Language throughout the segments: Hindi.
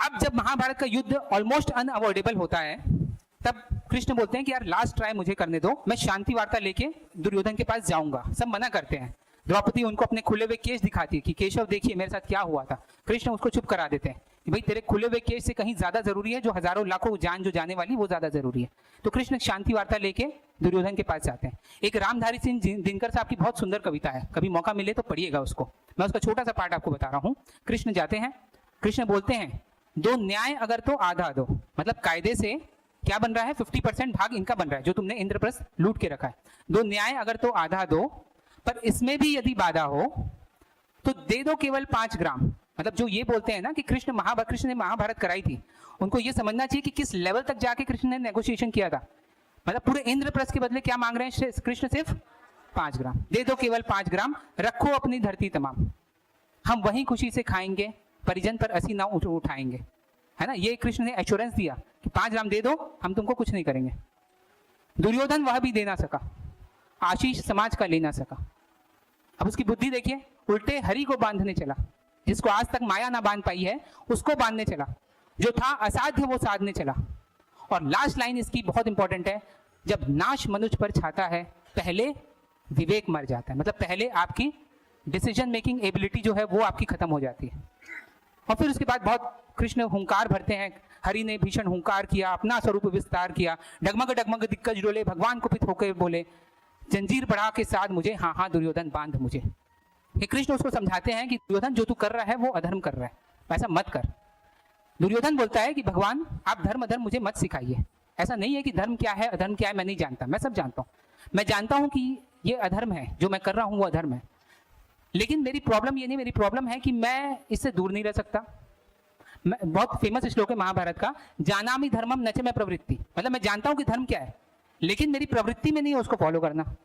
अब जब महाभारत का युद्ध ऑलमोस्ट अनअवॉइडेबल होता है, तब कृष्ण बोलते हैं कि यार लास्ट ट्राई मुझे करने दो, मैं शांति वार्ता लेके दुर्योधन के पास जाऊंगा। सब मना करते हैं। द्रौपदी उनको अपने खुले हुए केश दिखाती है कि केशव देखिए मेरे साथ क्या हुआ था। कृष्ण उसको चुप करा देते हैं कि भाई तेरे खुले हुए केश से कहीं ज्यादा जरूरी है जो हजारों लाखों जान जो जाने वाली वो ज्यादा जरूरी है। तो कृष्ण शांति वार्ता लेके दुर्योधन के पास जाते हैं। एक रामधारी सिंह दिनकर साहब की बहुत सुंदर कविता है, कभी मौका मिले तो पढ़िएगा उसको। मैं उसका छोटा सा पार्ट आपको बता रहा हूँ। कृष्ण जाते हैं, कृष्ण बोलते हैं दो न्याय अगर तो आधा दो, मतलब कायदे से क्या बन रहा है, 50% भाग इनका बन रहा है जो तुमने इंद्रप्रस्थ लूट के रखा है। दो न्याय अगर तो आधा दो, पर इसमें भी यदि बाधा हो तो दे दो केवल 5 ग्राम। मतलब जो ये बोलते हैं ना कि कृष्ण ने महाभारत कराई थी, उनको ये समझना चाहिए कि किस लेवल तक जाके कृष्ण ने नेगोशिएशन किया था। मतलब पूरे इंद्रप्रस्थ के बदले क्या मांग रहे हैं कृष्ण, सिर्फ 5 ग्राम। दे दो केवल 5 ग्राम, रखो अपनी धरती तमाम, हम वहीं खुशी से खाएंगे, परिजन पर असी ना उठाएंगे। है ना, ये कृष्ण ने एश्योरेंस दिया कि 5 ग्राम दे दो, हम तुमको कुछ नहीं करेंगे। दुर्योधन वह भी दे ना सका, आशीष समाज का ले ना सका। अब उसकी बुद्धि देखिए, उल्टे हरि को बांधने चला। जिसको आज तक माया ना बांध पाई है उसको बांधने चला, जो था असाध्य वो साधने चला। और लास्ट लाइन इसकी बहुत इंपॉर्टेंट है, जब नाश मनुष्य पर छाता है पहले विवेक मर जाता है। मतलब पहले आपकी डिसीजन मेकिंग एबिलिटी जो है वो आपकी खत्म हो जाती है। और फिर उसके बाद बहुत कृष्ण हुंकार भरते हैं, हरि ने भीषण हुंकार किया, अपना स्वरूप विस्तार किया, डगमग डगमग दिग्गज डोले, भगवान कुपित होकर बोले जंजीर बढ़ा के साथ मुझे, हाँ हाँ दुर्योधन बांध मुझे। ये कृष्ण उसको समझाते हैं कि दुर्योधन जो तू कर रहा है वो अधर्म कर रहा है, ऐसा मत कर। दुर्योधन बोलता है कि भगवान आप धर्म अधर्म मुझे मत सिखाइए। ऐसा नहीं है कि धर्म क्या है अधर्म क्या है मैं नहीं जानता, मैं सब जानता हूँ। मैं जानता हूँ कि ये अधर्म है, जो मैं कर रहा हूँ वो अधर्म है, लेकिन मेरी प्रॉब्लम ये नहीं, मेरी प्रॉब्लम है कि मैं इससे दूर नहीं रह सकता। बहुत फेमस श्लोक है महाभारत का, जानामि धर्मम न च मैं प्रवृत्ति। मतलब मैं जानता हूं कि धर्म क्या है, लेकिन मेरी प्रवृत्ति में नहीं है उसको फॉलो करना।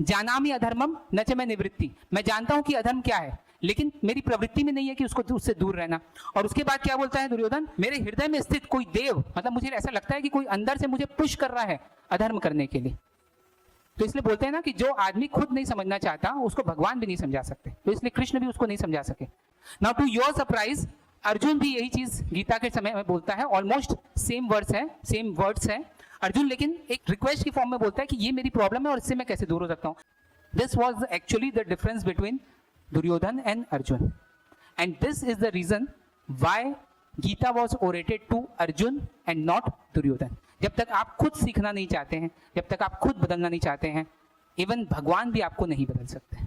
जानामि अधर्मम न च मैं निवृत्ति, मैं जानता हूं कि अधर्म क्या है, लेकिन मेरी प्रवृत्ति में नहीं है कि उसको उससे दूर रहना। और उसके बाद क्या बोलता है दुर्योधन, मेरे हृदय में स्थित कोई देव, मतलब मुझे ऐसा लगता है कि कोई अंदर से मुझे पुश कर रहा है अधर्म करने के लिए। तो इसलिए बोलते हैं ना कि जो आदमी खुद नहीं समझना चाहता उसको भगवान भी नहीं समझा सकते, तो इसलिए कृष्ण भी उसको नहीं समझा सके। Now to your surprise, Arjun भी यही चीज गीता के समय में बोलता है, ऑलमोस्ट सेम वर्ड्स है अर्जुन, लेकिन एक रिक्वेस्ट की फॉर्म में बोलता है कि ये मेरी प्रॉब्लम है और इससे मैं कैसे दूर हो सकता हूँ। This was actually the difference between Duryodhan and Arjun, and this is the reason why Gita was orated to Arjun and not Duryodhan. जब तक आप खुद सीखना नहीं चाहते हैं, जब तक आप खुद बदलना नहीं चाहते हैं, इवन भगवान भी आपको नहीं बदल सकते।